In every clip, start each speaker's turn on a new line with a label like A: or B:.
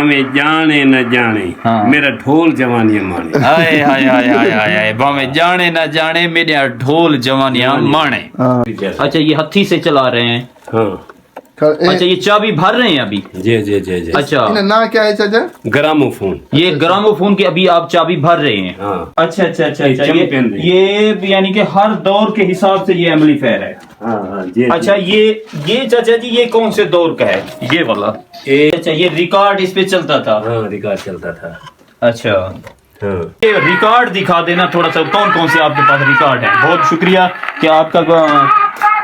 A: भावे जाने न जाने
B: हाँ।
A: मेरा ढोल जवानियां माने।
B: हाय हाय हाय हाय हाय हाय, भावे जाने ना जाने मेरे ढोल जवानियां माने। अच्छा, ये हथी से चला रहे हैं।
A: हाँ
B: अच्छा, ये चाबी भर रहे हैं अभी।
A: जी जी जी जी।
B: अच्छा,
C: ना क्या है चाचा?
A: ग्रामोफोन।
B: ये ग्रामोफोन की अभी आप चाबी भर रहे हैं।
A: हाँ।
B: अच्छा अच्छा अच्छा
A: ये
B: अच्छा,
A: चैंपियन है।
B: ये यानी कि हर दौर के हिसाब से ये एम्पलीफायर है।
A: हाँ हाँ जी।
B: अच्छा, ये चाचा जी ये कौन से दौर का है ये वाला? अच्छा, ये रिकॉर्ड इस पे चलता था।
A: हाँ रिकॉर्ड चलता था।
B: अच्छा,
A: हाँ
B: ये रिकॉर्ड दिखा देना थोड़ा सा, कौन कौन से आपके पास रिकॉर्ड है? बहुत शुक्रिया कि आपका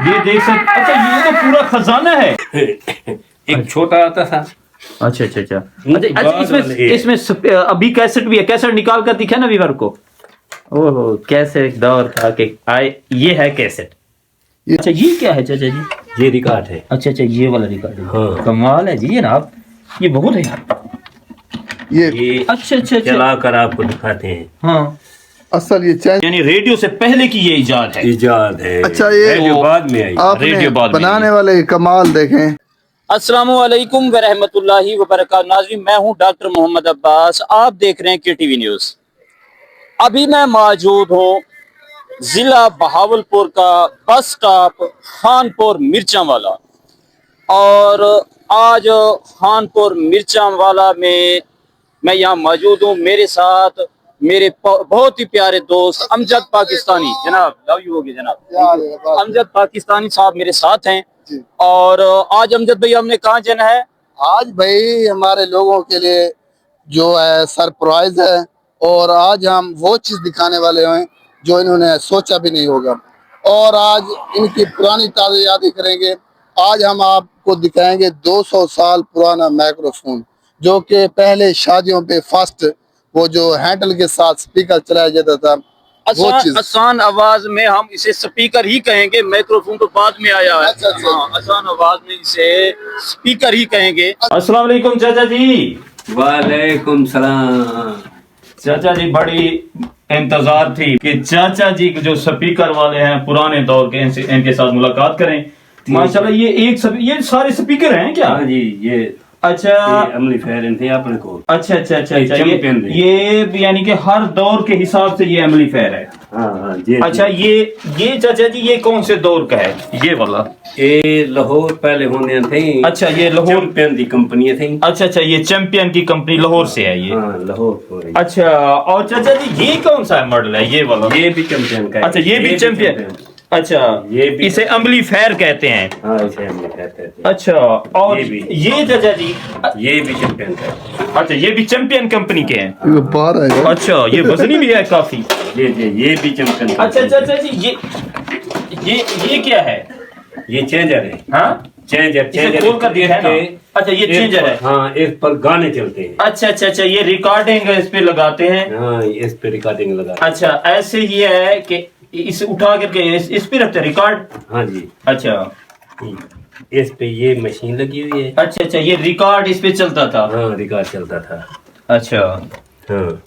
B: ये देख सकते। अच्छा, ये तो पूरा खजाना है।
A: एक छोटा आता था।
B: अच्छा अच्छा अच्छा अच्छा अच्छा, इसमें अभी कैसेट भी है। कैसेट निकाल कर दिखा ना वीवर को। ओहो, कैसेट दौर था कि आए, ये है कैसेट। अच्छा, ये क्या है चाचा जी?
A: ये रिकॉर्ड है।
B: अच्छा अच्छा, ये वाला रिकॉर्ड है।
A: हाँ।
B: कमाल है जी जनाब, ये बहुत है यार।
A: ये
B: अच्छा अच्छा अच्छा,
A: चला कर आपको दिखाते हैं।
B: हाँ,
C: असल ये चैन
B: यानी रेडियो से पहले की ये इजाद है।
A: इजाद है।
C: अच्छा, ये
A: रेडियो बाद में आई।
C: आपने
B: रेडियो बाद में
C: बनाने वाले कमाल देखें।
B: अस्सलाम वालेकुम व रहमतुल्लाहि व बरकातहू। नाज़रीन, मैं हूं डॉक्टर मोहम्मद अब्बास, आप देख रहे हैं KTV न्यूज़। अभी मैं मौजूद हूं जिला बहावलपुर का बस स्टॉप खानपुर मिर्चांवाला, और आज खानपुर मिर्चांवाला में मैं यहाँ मौजूद हूँ। मेरे साथ मेरे बहुत ही प्यारे दोस्त अमजद पाकिस्तानी, जनाब लव यू होगी जनाब, अमजद पाकिस्तानी साहब मेरे साथ हैं। और आज अमजद भाई हमने कहाँ जाना है?
C: आज भाई हमारे लोगों के लिए जो है सरप्राइज है, और आज हम वो चीज दिखाने वाले हैं जो इन्होंने सोचा भी नहीं होगा, और आज इनकी पुरानी ताज़ा यादें करेंगे। आज हम आपको दिखाएंगे 200 साल पुराना माइक्रोफोन, जो कि पहले शादियों पे फर्स्ट वो जो हैंडल के साथ स्पीकर चलाया जाता था, वो चीज।
B: आसान आवाज में हम इसे स्पीकर ही कहेंगे, माइक्रोफोन तो बाद में आया है।
C: अच्छा, अच्छा।
B: हाँ, आसान आवाज में इसे स्पीकर ही कहेंगे। अस्सलाम वालेकुम चाचा जी।
A: वालेकुम सलाम।
B: चाचा जी, बड़ी इंतजार थी कि चाचा जी के जो स्पीकर वाले हैं पुराने दौर के, इनके साथ मुलाकात करें। माशाल्लाह, ये सारे स्पीकर हैं क्या?
A: हाँ जी, ये
B: अच्छा,
A: एम्पलीफायर थे अपने को।
B: अच्छा अच्छा अच्छा अच्छा,
A: चैंपियन है।
B: ये यानी कि हर दौर के हिसाब से ये एम्पलीफायर है।
A: हाँ हाँ जी।
B: अच्छा, ये चाचा जी ये कौन से दौर का है ये वाला?
A: ये लाहौर पहले होने थे।
B: अच्छा, ये लाहौर
A: चैंपियन की कंपनी थी।
B: अच्छा अच्छा, ये चैंपियन की कंपनी लाहौर से है ये।
A: हाँ लाहौर।
B: अच्छा, और चाचा जी ये कौन सा मॉडल है ये वाला?
A: ये भी चैंपियन का है।
B: अच्छा, ये भी चैंपियन। अच्छा,
A: ये भी
B: इसे एम्पलीफायर कहते हैं।
A: हाँ, इसे हम कहते हैं।
B: अच्छा, और ये चाचा जी
A: ये भी चैंपियन का है।
B: अच्छा, ये भी चैंपियन कंपनी के हैं।
C: ये बाहर है।
B: अच्छा, ये वजनी भी है काफी।
A: ये भी चैंपियन का।
B: अच्छा चाचा जी, ये क्या है?
A: ये चेंजर है।
B: हाँ,
A: चेंजर
B: खोल कर दिया है ना। अच्छा, ये चेंजर है।
A: हाँ, इस पर गाने चलते हैं।
B: अच्छा अच्छा अच्छा, ये रिकॉर्डिंग इस पे लगाते हैं।
A: हाँ, इस पे रिकॉर्डिंग लगा।
B: अच्छा, ऐसे ही है कि इसे उठा करके इस पे रखते रिकॉर्ड।
A: हाँ जी।
B: अच्छा
A: इस पे ये मशीन लगी हुई है।
B: अच्छा अच्छा, ये रिकॉर्ड इस पे चलता था।
A: हाँ, रिकॉर्ड चलता था।
B: अच्छा,
A: हाँ,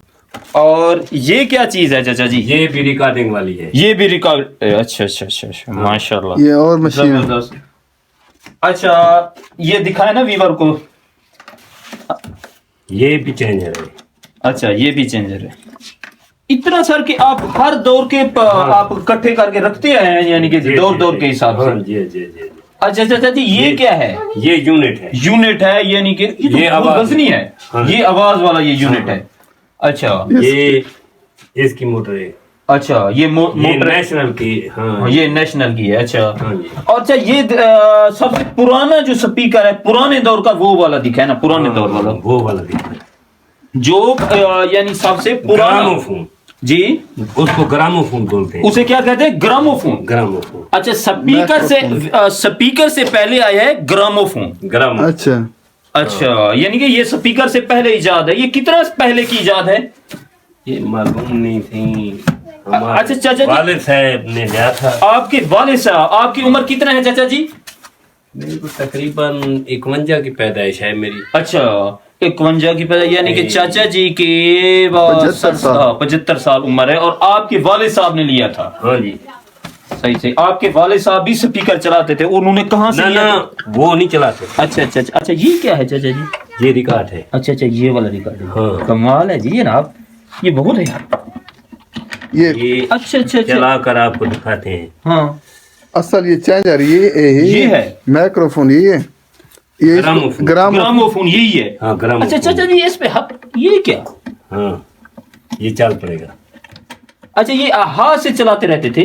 B: और ये क्या चीज है चाचा जी?
A: ये भी रिकॉर्डिंग वाली है।
B: ये भी रिकॉर्ड। अच्छा अच्छा अच्छा अच्छा, माशाल्लाह,
C: ये और मशीन।
B: जबरदस्त। अच्छा, ये दिखाए ना वीवर को।
A: ये भी चेंजर है।
B: अच्छा, ये भी चेंजर है। इतना सर कि आप हर दौर के आप इकट्ठे करके रखते हैं, यानी कि दौर के हिसाब से।
A: हाँ जी जी जी।
B: अच्छा चाचा जी, ये क्या है?
A: ये यूनिट है।
B: यूनिट है, यानी कि ये
A: आवाज
B: वजनी है।
A: हाँ।
B: ये आवाज वाला ये यूनिट है। अच्छा,
A: ये इसकी मोटर है।
B: अच्छा, ये मोटर
A: नेशनल की। हाँ,
B: ये नेशनल की है। अच्छा,
A: हाँ जी।
B: अच्छा, ये सबसे पुराना जो स्पीकर है पुराने दौर का, वो वाला दिखा है ना, पुराने दौर वाला,
A: वो वाला दिखा
B: जो यानी सबसे पुराना।
A: ग्रामोफोन
B: जी,
A: उसको ग्रामोफोन बोलते हैं।
B: उसे क्या कहते हैं? ग्रामोफोन।
A: ग्रामोफोन।
B: अच्छा, स्पीकर से पहले आया है ग्रामोफोन।
A: ग्रामोफोन।
C: अच्छा
B: अच्छा, यानी कि ये स्पीकर से पहले इजाद है। ये कितना पहले की इजाद है?
A: ये मालूम नहीं थी।
B: अच्छा चाचा जी,
A: वालिद साहब ने लिया था।
B: आपके वालिद साहब, आपकी उम्र कितना है चाचा जी?
A: मेरी को तकरीबन 51 की पैदाइश है मेरी।
B: अच्छा, 51 की पैदा, यानी कि चाचा जी के 75 साल उम्र है, और आपके वालिद साहब ने लिया था।
A: हाँ जी।
B: सही सही। आपके वाले साहब भी स्पीकर चलाते थे, उन्होंने कहाँ से
A: ना
B: लिया?
A: ना वो नहीं चलाते।
B: अच्छा अच्छा अच्छा अच्छा, ये क्या है चाचा जी?
A: ये रिकॉर्ड है।
B: अच्छा अच्छा, ये वाला रिकॉर्ड है।
A: हाँ।
B: कमाल है जी जनाब, ये बहुत है यार।
A: ये
B: अच्छा अच्छा अच्छा,
A: चला कर आपको दिखाते हैं।
B: हाँ
C: असल ये चार्जर
B: ये है
C: माइक्रोफोन, ये
A: ग्रामोफोन।
B: ग्रामोफोन यही है।
A: हाँ ग्रामोफोन।
B: अच्छा चाचा जी, इस पे ये क्या?
A: हाँ ये चल पड़ेगा।
B: अच्छा, ये हाथ से चलाते रहते थे?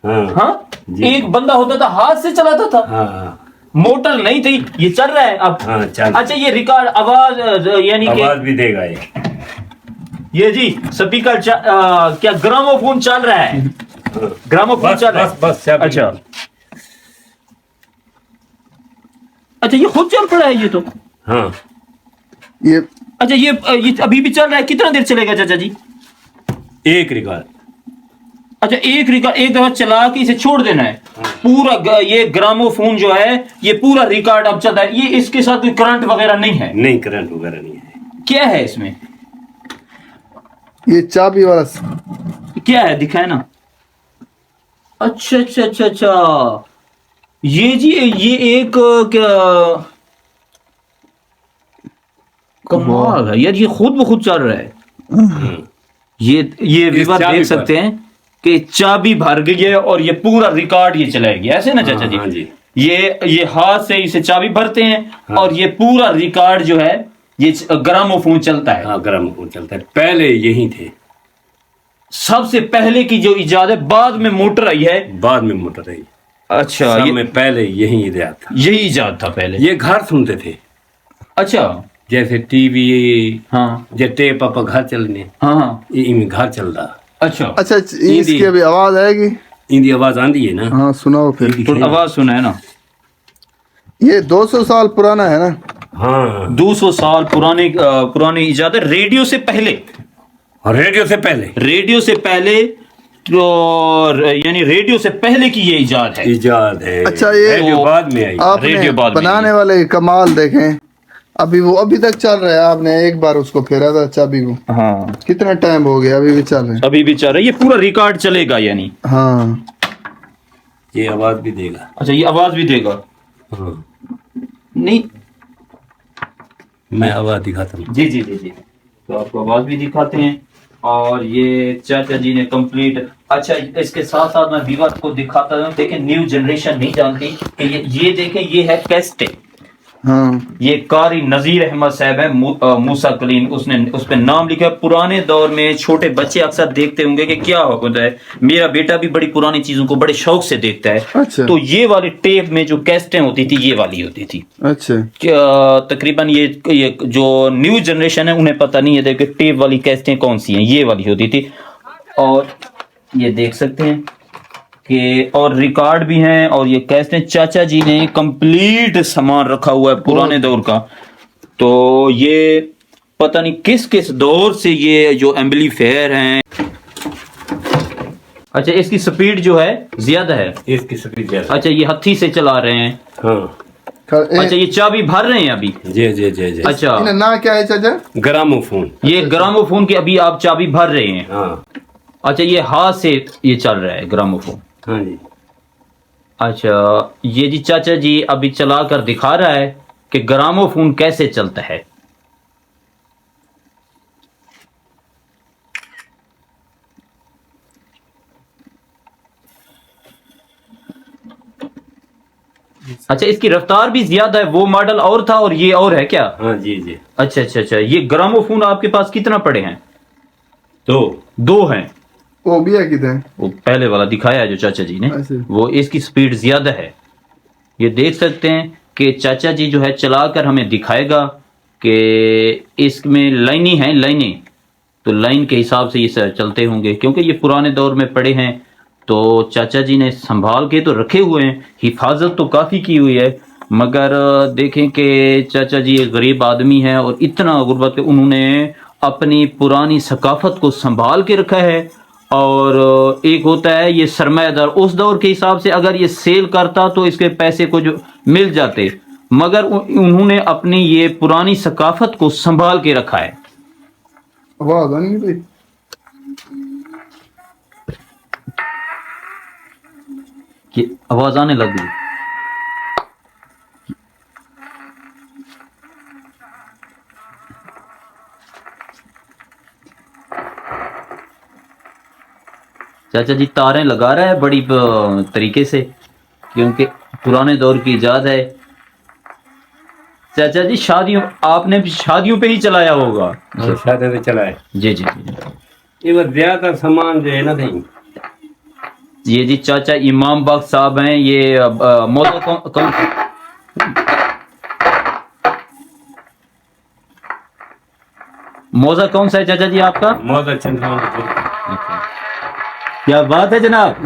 A: हाँ
B: हाँ,
A: जी।
B: एक बंदा होता था हाथ से चलाता था,
A: हाँ
B: मोटर नहीं थी। ये चल रहा है अब?
A: हाँ चल।
B: अच्छा, ये रिकॉर्ड आवाज यानी कि
A: आवाज भी देगा
B: ये जी स्पीकर क्या ग्रामोफोन चल रहा है?
A: हाँ।
B: ग्रामोफोन
A: बस
B: चल रहा है।
A: बस बस सब।
B: अच्छा अच्छा, ये खुद चल पड़ा है ये तो।
A: हाँ
C: ये
B: अच्छा, ये अभी भी चल रहा है? कितना देर चलेगा चाचा जी?
A: एक रिकॉर्ड।
B: अच्छा, एक रिकॉर्ड एक दफा चला के इसे छोड़ देना है पूरा। ये ग्रामोफोन जो है ये पूरा रिकॉर्ड अब चलता है। ये इसके साथ कोई करंट वगैरह नहीं है?
A: नहीं करंट वगैरह नहीं है।
B: क्या है इसमें?
C: ये चाबी वाला
B: क्या है दिखाए ना। अच्छा अच्छा अच्छा अच्छा, ये जी ये एक क्या कमाल है यार, ये खुद ब खुद चल रहा है। ये विवाद
A: चाबी
B: देख
A: पर।
B: सकते हैं कि चाबी भर गई है और ये पूरा रिकॉर्ड ये चलाएगी, ऐसे ना चाचा जी?
A: हाँ जी।
B: ये हाथ से इसे चाबी भरते हैं
A: हाँ।
B: और ये पूरा रिकॉर्ड जो है ये ग्रामोफोन चलता है।
A: हाँ ग्रामोफोन चलता है। पहले यही थे।
B: सबसे पहले की जो इजाद है, बाद में मोटर आई है।
A: बाद में मोटर आई।
B: अच्छा,
A: सब
B: ये
A: में पहले यही इजाद था।
B: यही इजाद था पहले।
A: ये घर सुनते थे।
B: अच्छा
A: जैसे टीवी
B: हाँ
A: जे टेप आप घर चलने
B: हाँ हाँ।
A: इनमें घर चल रहा।
B: अच्छा,
C: अच्छा इसकी अभी आवाज आएगी?
A: इनकी आवाज आंदी है ना।
C: हाँ सुनाओ फिर।
B: तो आवाज सुना है ना।
C: ये 200 साल पुराना है ना?
A: हाँ
B: 200 साल पुरानी इजाद है, रेडियो से पहले।
A: और रेडियो से पहले।
B: रेडियो से पहले तो यानी रेडियो से पहले की ये इजाद है।
A: इजाद है।
C: अच्छा, ये
A: रेडियो
B: तो
A: बाद में आई।
C: आपने
B: रेडियो बाद में
C: बनाने वाले के कमाल देखें, अभी वो अभी तक चल रहा है। आपने एक बार उसको फेरा था चाबी को,
B: हाँ
C: कितना टाइम हो गया, अभी भी चल रहा है।
B: अभी भी चल रहा है, ये पूरा रिकॉर्ड चलेगा यानी।
C: हाँ
A: ये आवाज भी देगा।
B: अच्छा, ये आवाज भी देगा?
A: हाँ
B: नहीं,
A: मैं आवाज दिखाता हूँ।
B: जी जी जी जी, तो आपको आवाज भी दिखाते हैं। और ये चाचा जी ने कंप्लीट। अच्छा, इसके साथ साथ मैं विवाद को दिखाता हूँ। देखें, न्यू जनरेशन नहीं जानती कि ये देखें, ये है कैस्टे।
C: हाँ
B: ये कारी नजीर अहमद साहब है, मूसा कलीम, उसने उस पर नाम लिखा है। पुराने दौर में छोटे बच्चे अक्सर देखते होंगे कि क्या होता है। मेरा बेटा भी बड़ी पुरानी चीजों को बड़े शौक से देखता है।
C: अच्छा।
B: तो ये वाली टेप में जो कैस्टें होती थी, ये वाली होती थी।
C: अच्छा
B: तकरीबन ये जो न्यू जनरेशन है उन्हें पता नहीं है देखिए टेप वाली कैस्टें कौन सी हैं। ये वाली होती थी। और ये देख सकते हैं कि और रिकॉर्ड भी हैं। और ये कैसेट चाचा जी ने कंप्लीट सामान रखा हुआ है पुराने दौर का। तो ये पता नहीं किस किस दौर से ये जो एम्पलीफायर हैं। अच्छा, इसकी स्पीड जो है ज्यादा है?
A: इसकी स्पीड ज्यादा।
B: अच्छा, ये हथी से चला रहे हैं?
A: हाँ
B: अच्छा, ये चाबी भर रहे हैं अभी?
A: जी जी जी जी।
B: अच्छा,
C: इन्हें ना क्या है चाचा?
A: ग्रामोफोन।
B: ये ग्रामोफोन की अभी आप चाबी भर रहे हैं?
A: हाँ
B: अच्छा, ये हाथ से ये चल रहा है ग्रामोफोन?
A: हाँ जी।
B: अच्छा, ये जी चाचा जी अभी चला कर दिखा रहा है कि ग्रामोफोन कैसे चलता है। अच्छा, इसकी रफ्तार भी ज्यादा है। वो मॉडल और था और ये और है क्या?
A: हाँ जी जी।
B: अच्छा अच्छा अच्छा, ये ग्रामोफोन आपके पास कितना पड़े हैं? दो हैं।
C: वो भी है किधर?
B: वो पहले वाला दिखाया है जो चाचा जी ने,
C: ऐसे।
B: वो इसकी स्पीड ज्यादा है। ये देख सकते हैं कि चाचा जी जो है चलाकर हमें दिखाएगा कि इसमें लाइनें हैं, लाइनें तो लाइन के हिसाब से ये चलते होंगे, क्योंकि ये पुराने दौर में पड़े हैं। तो चाचा जी ने संभाल के तो रखे हुए हैं, हिफाजत तो काफ़ी की हुई है। मगर देखें कि चाचा जी एक गरीब आदमी है और इतना गुर्बत के उन्होंने अपनी पुरानी सकाफत को संभाल के रखा है। और एक होता है ये सरमायादार, उस दौर के हिसाब से अगर ये सेल करता तो इसके पैसे को जो मिल जाते, मगर उन्होंने अपनी ये पुरानी सकाफत को संभाल के रखा है।
C: आवाज आ नहीं रही।
B: कि आवाज आने लग गई। चाचा जी तारें लगा रहा है बड़ी तरीके से, क्योंकि पुराने दौर की इजाद है। चाचा जी शादियों, आपने भी शादियों पे ही चलाया होगा।
A: शादी में चला है
B: जी जी जी।
A: ये बस ज्यादा सामान जो है ना नहीं।
B: ये जी चाचा इमाम बख्श साहब हैं। ये मौजा कौन मौजा कौन सा है चाचा जी आपका?
A: मौजा चंद्रमान।
B: क्या बात है जनाब।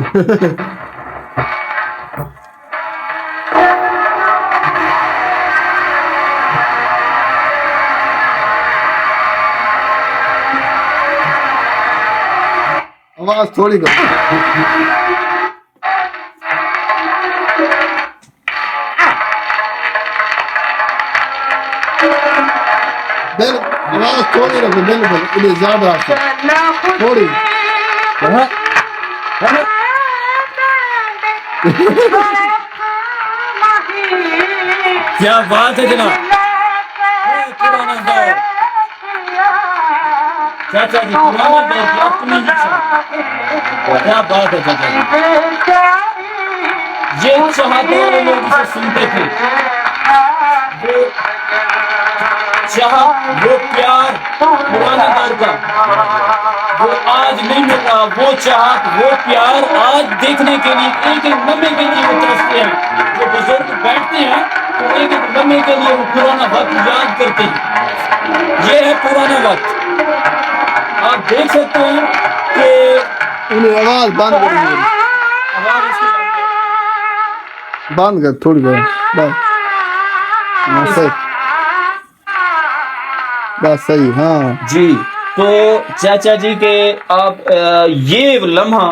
C: आवाज थोड़ी करो। आवाज थोड़ी रखो, बिल्कुल ये ज्यादा थोड़ी।
B: क्या बात है जनाब। चाचा जी पुराने दौर की अपनी ही क्या बात है चाचा जी। ये चाहते वाले लोग इसे सुनते थे, वो चाह, वो प्यार पुराने दौर का वो आज नहीं मिल रहा। वो चाहत, वो प्यार आज देखने के लिए एक एक लम्हे के लिए वो तरसते हैं। जो बुजुर्ग बैठते हैं तो एक एक लम्हे के लिए वो पुराना वक्त याद करते हैं। ये है पुराना वक्त। आप देख सकते हैं कि
C: उन्हें आवाज बंद कर दी।
B: आवाज इसकी
C: बंद कर, थोड़ी देर बस। हाँ, सही, बस सही। हाँ
B: जी। तो चाचा जी के आप ये लम्हा,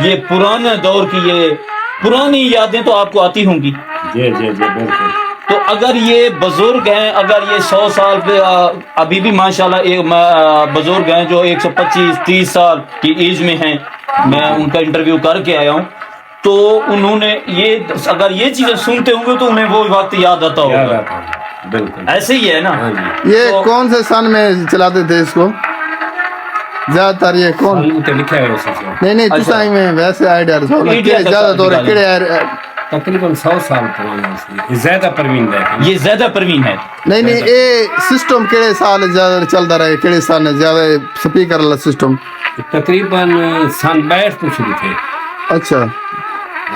B: ये पुराने दौर की ये पुरानी यादें तो आपको आती होंगी।
A: जी जी जी बिल्कुल।
B: तो अगर ये बुजुर्ग हैं, अगर ये 100 साल पे अभी भी माशाल्लाह एक बुजुर्ग हैं जो 125-30 साल की एज में हैं, मैं उनका इंटरव्यू करके आया हूँ, तो उन्होंने ये अगर ये चीजें सुनते होंगे तो उन्हें वो वक्त याद आता होगा।
A: बिल्कुल
B: ऐसे ही है ना।
C: ये
B: तो,
C: कौन से सन में चलाते थे इसको ज्यादातर? ये कौन
A: तो लिखा है उसी से।
C: नहीं
B: अच्छा।
C: तुसा में वैसे आइडिया
B: Idea का
C: ज्यादा दौर
B: निकालो।
C: केड़े
A: तकरीबन 100 साल पुराना है। ज्यादा परवीन है।
B: ये ज्यादा परवीन है।
C: नहीं ये सिस्टम केड़े साल ज्यादा चलता रहे, केड़े साल ज्यादा स्पीकर वाला सिस्टम?
A: तकरीबन सन 62 तो शुरू थे।
C: अच्छा,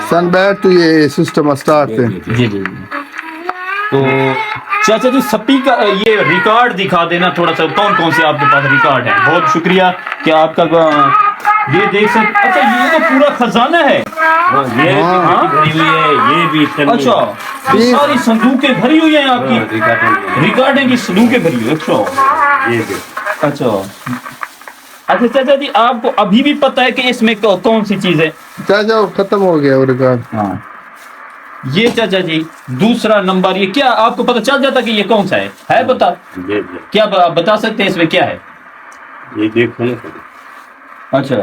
C: सन 62 तो ये सिस्टम स्टार्ट थे।
B: जी जी। तो चाचा जी स्पीकर, ये रिकॉर्ड दिखा देना थोड़ा सा, कौन कौन से आपके पास रिकॉर्ड है। बहुत शुक्रिया कि आपका ये देख सकते। अच्छा ये तो पूरा खजाना है।
A: हाँ, ये
C: हाँ।
A: भरी हुई है, ये भी तन्नी।
B: अच्छा ये सारी संदूकें भरी हुई हैं आपकी, रिकॉर्डिंग की संदूकें भरी हुई है। अच्छा
A: ये भी।
B: अच्छा अच्छा चाचा जी आपको अभी भी पता है कि इसमें कौन सी चीज है?
C: चाचा खत्म हो गया वो रिकॉर्ड।
B: हाँ ये चाचा जी दूसरा नंबर, ये क्या आपको पता चल जाता कि ये कौन सा है बता?
A: जी जी।
B: क्या आप बता सकते हैं इसमें क्या है?
A: ये देखो ना।
B: अच्छा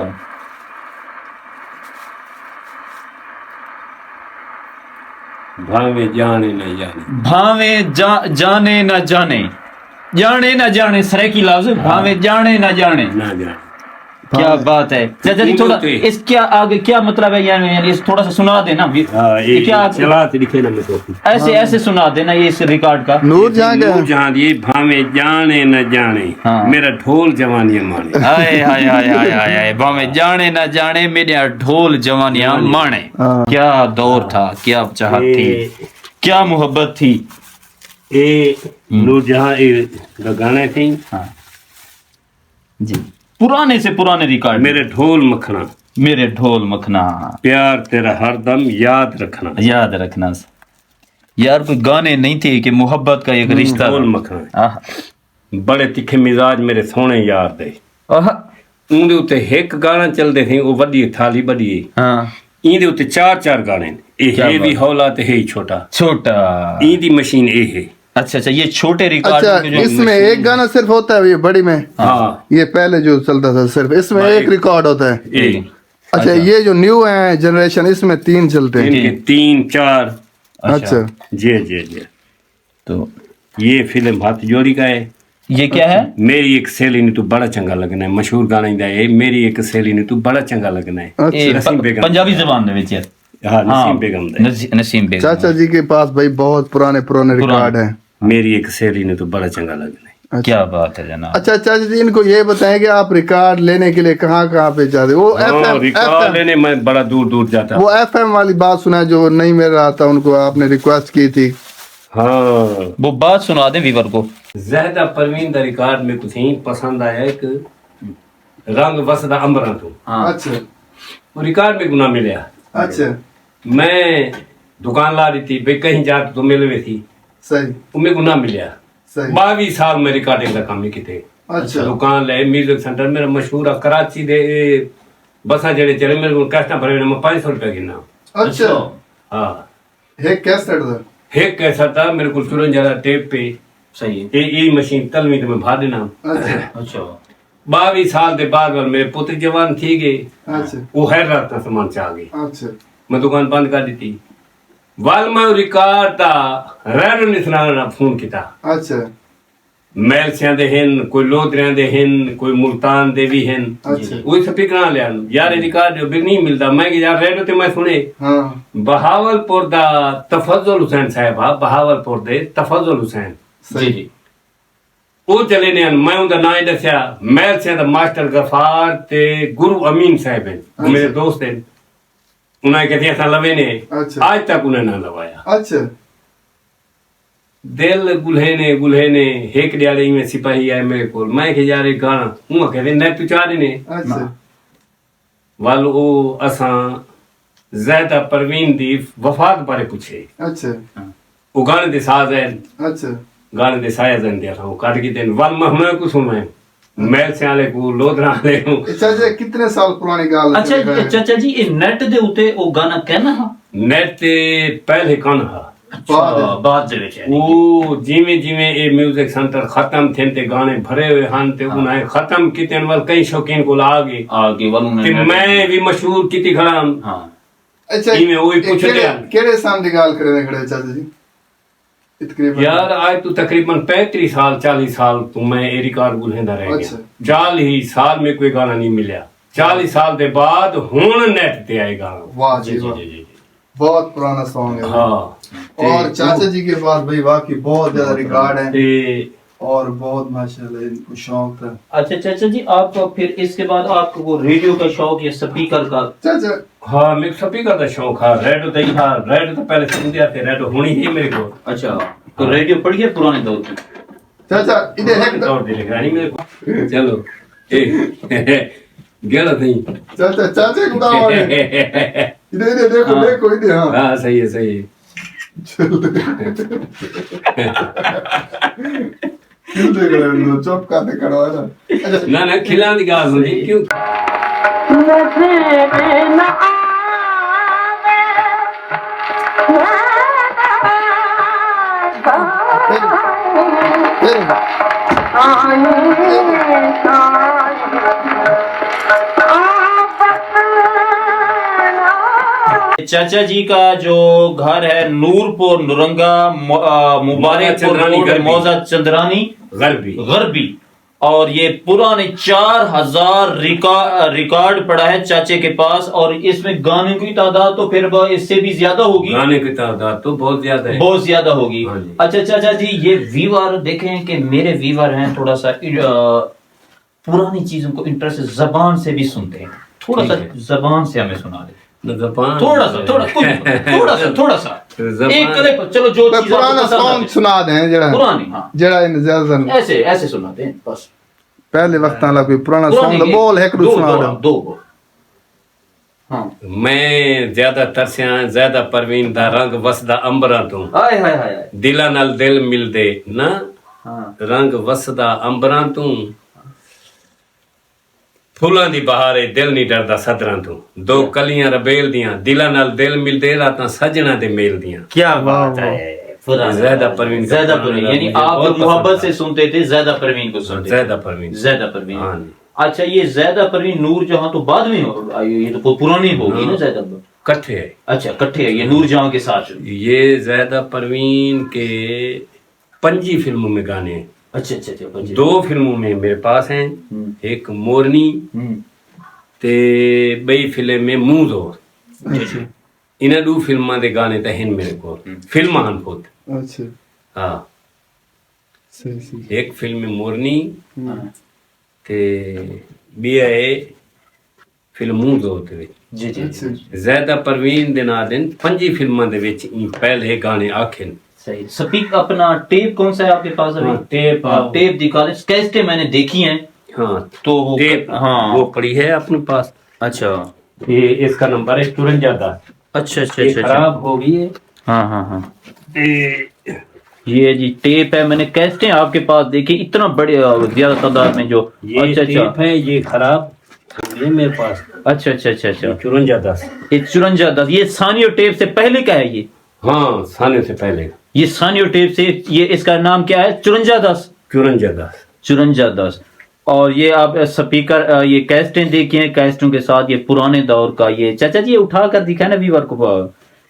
A: भावे जाने न जाने।
B: भावे जाने न जाने, जाने न जाने सराइकी लफ्ज, भावे जाने न जाने।
A: ना जाने।
B: क्या बात है चाचा जी। थोड़ा इस क्या आगे क्या मतलब है यानी इस थोड़ा सा सुना देना।
A: हाँ,
B: ये क्या
A: चला लिखे ना मैं तो।
B: ऐसे ऐसे सुना देना ये इस रिकॉर्ड का।
C: नूर जहां
A: नूर
C: का
A: जहां ये भावे जाने न जाने।
B: हाँ।
A: मेरा ढोल जवानियां माने।
B: हाय हाय हाय हाय हाय हाय, भावे जाने न जाने मेरा ढोल जवानियां माने।
C: हाँ।
B: क्या दौर था, क्या चाहत थी, क्या मोहब्बत थी।
A: ये नूर जहां ये गाने थे।
B: हाँ जी, पुराने से पुराने रिकॉर्ड।
A: मेरे ढोल मखना,
B: मेरे ढोल मखना,
A: प्यार तेरा हरदम याद रखना।
B: याद रखना। यार कोई गाने नहीं थे कि मोहब्बत का एक रिश्ता।
A: ढोल मखना
B: आह,
A: बड़े तिखे मिजाज मेरे सोने यार दे।
B: आह,
A: उनके उत्ते एक गाना चलते थे, वो वड्डी थाली बड़ी।
B: हाँ
A: इंदे उत्ते 4-4 गाने।
B: क्या
A: ये भी
B: बात।
A: हौला ते है छोटा।
B: छोटा।
A: इंदी मशीन ए है।
B: अच्छा अच्छा ये छोटे रिकॉर्ड
C: अच्छा
B: के जो
C: इसमें एक गाना सिर्फ होता है ये बड़ी में?
A: हाँ
C: ये पहले जो चलता था सिर्फ इसमें एक रिकॉर्ड होता है।
A: ए
C: अच्छा, ये जो न्यू है जनरेशन, इसमें 3 चलते हैं।
A: इनके 3 4।
C: अच्छा,
A: जी जी जी।
B: तो
A: ये फिल्म हाथ जोड़ी का है।
B: ये क्या है?
A: मेरी एक सहेली ने तू बड़ा चंगा लगना है, मशहूर गाना इंदा है, मेरी एक सहेली ने तू बड़ा चंगा लगना है।
B: ਇਹ
A: नसीम बेगम।
B: पंजाबी जबान ਦੇ ਵਿੱਚ ਹੈ।
A: हाँ, नसीम बेगम दा है।
B: नसीम बेगम।
C: चाचा जी के पास भाई बहुत पुराने रिकॉर्ड हैं।
A: मेरी एक सहेली ने तो बड़ा चंगा लगना है।
B: क्या बात है जनाब।
C: अच्छा चाचा जी, इनको ये बताएं कि आप रिकॉर्ड लेने के लिए कहाँ कहाँ पे जाते? वो
A: रिकॉर्ड लेने मैं बड़ा दूर दूर जाता।
C: वो FM वाली बात सुना जो नहीं मिल रहा था, उनको आपने रिक्वेस्ट की थी।
A: हाँ,
B: वो बात सुना दे व्यूअर को।
A: ज़ाहिदा परवीन दा रिकॉर्ड में कुछ ही पसंद आया, एक रंग वसदा अंबरा तो।
B: हाँ।
C: अच्छा
A: वो रिकॉर्ड में गुना मिला।
C: अच्छा,
A: मैं दुकान ला रही थी, भाई कहीं जा तो मिल में थी,
C: सही
A: उनमें गुना मिला।
C: सही।
A: 22 साल में रिकॉर्डिंग का काम ही किते।
C: अच्छा,
A: दुकान ले म्यूजिक सेंटर मेरा मशहूर है कराची दे बसा जेड़े चले मेरे को कैसा भरे मैं 500 रुपया गिना।
C: अच्छा,
A: हाँ,
C: है कैसेट था?
A: एक कैसा था मेरे को तुरंत जरा टेप पे
B: सही है।
A: ये मशीन तलवी तो मैं भा देना।
C: अच्छा
B: अच्छा
A: 22 साल के बाद मेरे पुत्र जवान थी गए,
C: अच्छा
A: वो है रात का सामान चाह गए,
C: अच्छा
A: मैं दुकान बंद कर दी थी। वाल मैं रिकॉर्ड था रेड निसना फोन किया।
C: अच्छा
A: मैलसियां दे हिन, कोई लोधरियां दे हिन, कोई मुल्तान दे भी हिन।
C: अच्छा।
A: वही स्पीकर लिया यार, रिकॉर्ड भी नहीं मिलता। मैं कि यार रेडियो ते मैं सुने
C: हाँ
A: बहावलपुर दा तफज्जुल हुसैन साहब आ, बहावलपुर दे तफज्जुल हुसैन
B: जी जी।
A: वो चले ने, मैं उनका नाम ही दसिया। मैलसियां दा मास्टर गफार ते गुरु अमीन साहब हैं, वो मेरे दोस्त हैं। उन्हें कहते हैं लवे ने,
C: अच्छा।
A: आज तक उन्हें ना लवाया।
C: अच्छा
A: दिल गुल्हे ने एक डियाले में सिपाही आए मेरे को, मैं कि यार एक गाना हूं कहते ने तू चाह ने
C: अच्छा
A: वाल ओ असा ज़ाहिदा परवीन दी वफात बारे पूछे।
C: अच्छा
A: वो गाने दे साज है,
C: अच्छा
A: गाने दे साया जन दिया वो काट के दिन वाल मैं हुन को सुन मैल से आले को लोधरा आले को।
C: चाचा कितने साल पुरानी गाल है?
B: अच्छा चाचा जी, ये नेट दे उते ओ गाना कहना हा
A: नेट ते पहले कौन हा
B: बाद दे विच है।
A: वो जिमें जिमें ये म्यूजिक सेंटर खत्म थे ते गाने भरे हुए हन ते उन्हें खत्म किते वाल कई शौकीन को आगे
B: वालों
A: ते मैं भी मशहूर किती खड़ा।
B: हाँ
C: अच्छा
A: इनमें वही पूछ लिया
C: केड़े साल दी गाल करे खड़े चाचा जी? तकरीबन
A: यार आज तू तकरीबन 35 साल 40 साल तो मैं ए रिकॉर्ड गुलहेंदा रह गया।
C: अच्छा।
A: 40 साल में कोई गाना नहीं मिला। 40 साल के बाद हुन नेट ते आए गाना।
C: वाह जी वाह, बहुत पुराना सॉन्ग है।
A: हाँ,
C: और चाचा जी के पास भाई वाकई बहुत ज्यादा रिकॉर्ड है
A: ते
C: और बहुत माशाल्लाह इनको शौक था।
B: अच्छा चाचा जी, आप फिर इसके बाद आपको वो रेडियो का शौक या स्पीकर का?
C: चाचा
A: हाँ, मेरे स्पीकर का शौक है। रेडियो तो था, रेडियो तो पहले सुन दिया थे, रेडियो होनी ही मेरे को।
B: अच्छा, तो रेडियो पड़ गया पुराने दौर में?
C: चाचा इधर है
A: दौड़ दे लेकर नहीं मेरे को। चलो गेला नहीं।
C: चाचा चाचा को दावा इधर इधर देखो
A: हाँ।
C: देखो इधर। हाँ
A: हाँ सही है सही है।
C: क्यों देख रहे हो? चुप काते करो है ना। अच्छा
A: ना खिला दी गाल मुझे क्यों
B: चाचा जी का जो घर है नूरपुर नुरंगा मुबारकपुर रोड, मौजा चंद्रानी गरबी, और ये पुराने 4000 रिकॉर्ड पड़ा है चाचे के पास। और इसमें गाने की तादाद तो फिर इससे भी ज्यादा होगी।
A: गाने की तादाद तो बहुत ज्यादा है,
B: बहुत ज्यादा होगी।
A: हाँ जी।
B: अच्छा चाचा जी, ये वीवर देखें कि मेरे वीवर हैं थोड़ा सा पुरानी चीजों को इंटरेस्ट जबान से भी सुनते हैं, थोड़ा सा जबान से हमें सुना दे। थोड़ा सा एक कदे पर चलो जो चीज़
C: पुराना सॉन्ग सुना दें जरा
B: पुरानी। हाँ
C: जरा इन ज्यादा
B: ऐसे सुनाते हैं बस।
C: पहले वक्त वाला कोई पुराना सॉन्ग बोल है दो सुना
B: दो बोल। हाँ
A: मैं ज्यादा परवीन दा रंग वसदा अंबरा तू
B: हाय हाय हाय
A: दिला नाल दिल मिलदे ना।
B: हाँ
A: रंग वसदा अंबरा तू फूलां दी बहारे दिल नहीं डरदा सदरां तू। दो कलियां रबेल दियां दिला नाल दिल मिलदे रातां सजना दे मेल दियां।
B: क्या बात है।
A: ज़्यादा परवीन
B: यानी आप मोहब्बत से सुनते थे, ज़्यादा परवीन को सुनते।
A: ज़्यादा परवीन
B: हाँ। अच्छा, ये ज़ैदा परवीन नूर जहां तो बाद में आई, ये तो पुरानी होगी ना ज़ैदा।
A: कट्ठे है।
B: अच्छा, इकट्ठे है ये नूर जहां के साथ।
A: ये ज़ैदा परवीन के 5 फिल्मों में गाने हैं।
B: अच्छा अच्छा अच्छा,
A: 2 फिल्मों में मेरे पास हैं, एक मोरनी ते बई फिल्म में मुंह जोर।
B: अच्छा
A: इन्हें 2 फिल्मां दे गाने ते हैं मेरे को, फिल्मां हैं खुद।
C: अच्छा
A: हाँ,
C: सही सही।
A: एक फिल्म में मोरनी ते बी है फिल्म मुंह जोर दे विच।
B: जी जी जी,
A: ज़ैदा परवीन दे नाल दिन 5 फिल्मां दे विच पहले गाने आखे ने।
B: सही। स्पीक अपना टेप कौन सा है आपके पास अभी?
A: हाँ, टेप
B: टेप दिखा दे। कैसेटें मैंने देखी हैं।
A: हाँ,
B: तो वो
A: टेप
B: हाँ
A: वो पड़ी है अपने पास।
B: अच्छा
A: ये इसका नंबर है 54।
B: अच्छा अच्छा
A: ये
B: अच्छा
A: खराब हो गई है।
B: हाँ हाँ हाँ, ये जी टेप है, मैंने कैसेटें आपके पास देखी इतना बड़े ज्यादा तादाद में जो।
A: ये
B: अच्छा
A: टेप
B: अच्छा
A: है, ये खराब ये मेरे पास।
B: अच्छा अच्छा अच्छा अच्छा,
A: 54।
B: ये 5410, ये सानियो टेप से पहले का है ये?
A: हाँ, साने से पहले।
B: ये सानियो टेप से, ये इसका नाम क्या है? 5410।
A: 54।
B: 5410। और ये आप स्पीकर, ये कैसेटें देखी हैं, कैसेटों के साथ ये पुराने दौर का। ये चाचा जी ये उठा कर दिखाए ना व्यूअर को,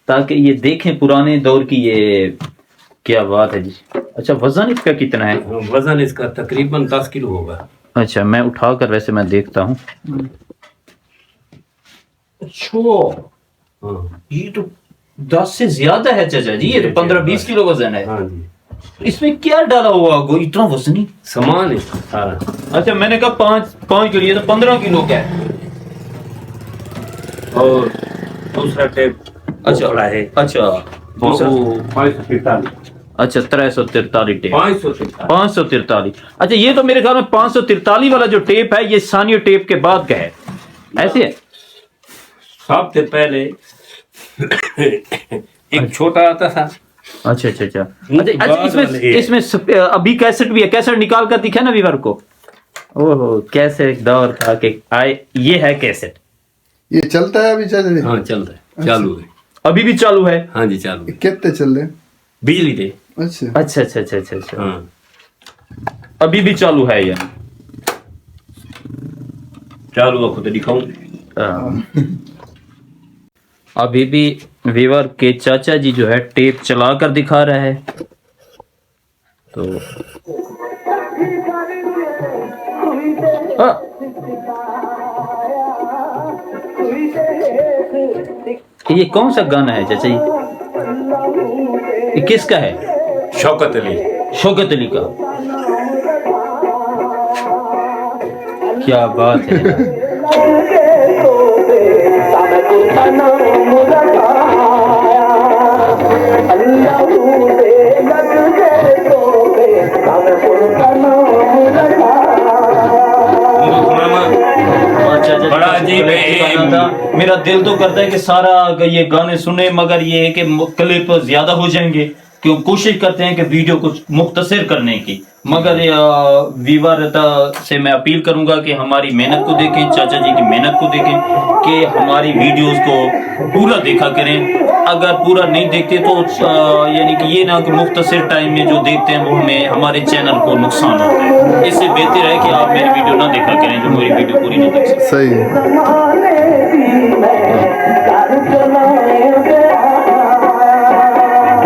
B: ताकि ये देखें पुराने दौर की। ये क्या बात है जी। अच्छा, वजन इसका कितना है?
A: वजन इसका तकरीबन 10 किलो होगा।
B: अच्छा, मैं उठा कर वैसे मैं देखता हूँ। अच्छा,
A: हाँ
B: ये तो 10 से ज्यादा है चाचा जी, ये तो 15-20 किलो वजन है।
A: हाँ जी,
B: इसमें क्या डाला हुआ होगा इतना वजनी?
A: सामान है सारा।
B: अच्छा, मैंने कहा 5 किलो, ये तो 15 किलो का है।
A: और दूसरा टेप
B: अच्छा
A: पड़ा है।
B: अच्छा, दूसरा
A: 543।
B: अच्छा 343 टेप।
A: 543।
B: 543। अच्छा, ये तो मेरे ख्याल में 543 वाला जो टेप है ये सानियो टेप के बाद का है, ऐसे है?
A: सबसे पहले एक छोटा आता था।
B: अच्छा अच्छा अच्छा
A: मुझे
B: अच्छा,
A: बाद
B: इसमें
A: वाले ये।
B: इसमें अभी कैसेट भी है, कैसेट निकाल कर दिखा ना व्यूअर को। ओहो, कैसेट दौर था कि आए, ये है कैसेट।
C: ये चलता है अभी चल रही?
A: हाँ, चल रहा है, चालू है।
B: अभी भी चालू है?
A: हाँ जी, चालू है।
C: कितने चल रहे?
A: बिजली दे।
C: अच्छा
B: अच्छा अच्छा अच्छा अच्छा अच्छा,
A: हाँ,
B: अभी भी चालू है ये?
A: चालू है, खुद दिखाऊं।
B: अभी भी व्यूअर के चाचा जी जो है टेप चला कर दिखा रहा है। तो ये कौन सा गाना है चाचा जी? ये किसका है?
A: शौकत अली।
B: शौकत अली का। क्या बात है। बड़ा अजीब है। मेरा दिल तो करता है कि सारा ये गाने सुने, मगर ये है कि क्लिप ज्यादा हो जाएंगे, क्यों कोशिश करते हैं कि वीडियो को मुख्तसर करने की। मगर व्यूअर से मैं अपील करूंगा कि हमारी मेहनत को देखें, चाचा जी की मेहनत को देखें, कि हमारी वीडियोस को पूरा देखा करें। अगर पूरा नहीं देखते तो यानी कि ये ना कि मुख्तसर टाइम में जो देखते हैं वो हमें, हमारे चैनल को नुकसान होता है। इससे बेहतर है कि आप मेरी वीडियो ना देखा करें जो मेरी वीडियो पूरी नहीं देख सकते।
C: सही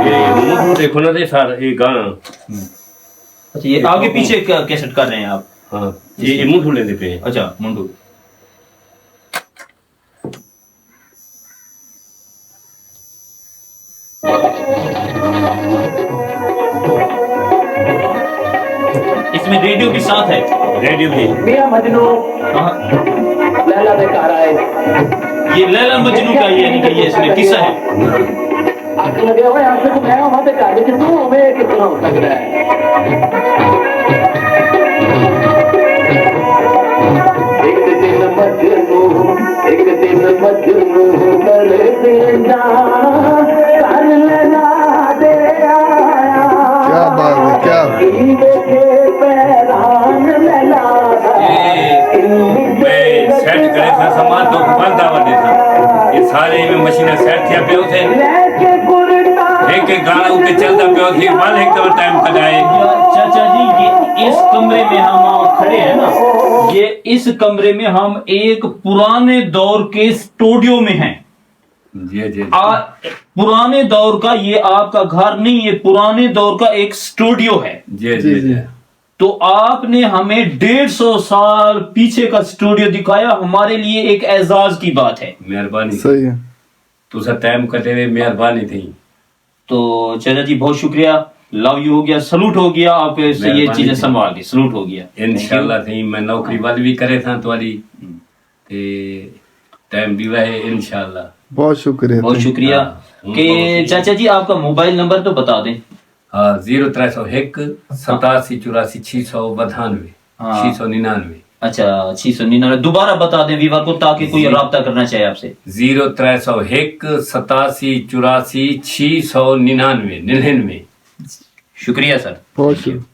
A: ये देखो ना, ये सारा ये गाना।
B: अच्छा, ये आगे पीछे कैसेट कर रहे हैं आप?
A: हाँ, ये मुंह धुले देते हैं।
B: अच्छा, मुंडू। इसमें रेडियो भी साथ है?
A: रेडियो भी।
D: मियां मजनू
B: हाँ,
D: लैला दे घर आए।
B: ये लैला मजनू का यानी कि ये इसमें किस्सा है।
D: अख लगे हुए अख को मैं वहां पे घर च तू होवे कितना हो सकता है। एक दिन मजनू कर देना कर लेना दे आया।
C: क्या बात है, क्या
A: मैं सेट करे था सामान तो बंद आवाज था। ये सारे में मशीन सेट थिया पियो थे। एक एक गाना उते चलता पियो थी, वाल एक तो टाइम कढाए।
B: चाचा जी, ये इस कमरे में हम खड़े हैं ना, ये इस कमरे में हम एक पुराने दौर के स्टूडियो में हैं।
A: जी जी
B: पुराने दौर का ये आपका घर नहीं, ये पुराने दौर का एक स्टूडियो है।
A: जी जी जी
B: तो आपने हमें 150 साल पीछे का स्टूडियो दिखाया, हमारे लिए एक एजाज की बात है।
A: मेहरबानी
C: सही है।
A: तुसा टाइम कटे हुए मेहरबानी थी।
B: तो चाचा जी बहुत शुक्रिया, लव यू हो गया, सलूट हो गया, आप ये
A: मेहरबानी
B: चीजें
A: थी।
B: संभाल दी, सलूट हो गया
A: इंशाल्लाह थी मैं नौकरी वाली भी करे था तुम्हारी ते टाइम भी वह इंशाल्लाह।
C: बहुत शुक्रिया।
B: बहुत शुक्रिया।
A: हाँ,
B: कि चाचा जी आपका मोबाइल नंबर तो बता दें।
A: हाँ 0301 87 84 692
B: हाँ।
A: 699।
B: अच्छा 699 दोबारा बता दें वीवर को, ताकि कोई राब्ता करना चाहे आपसे।
A: 0301 87 84 699 99।
B: शुक्रिया सर।
C: बहुत शुक्रिया।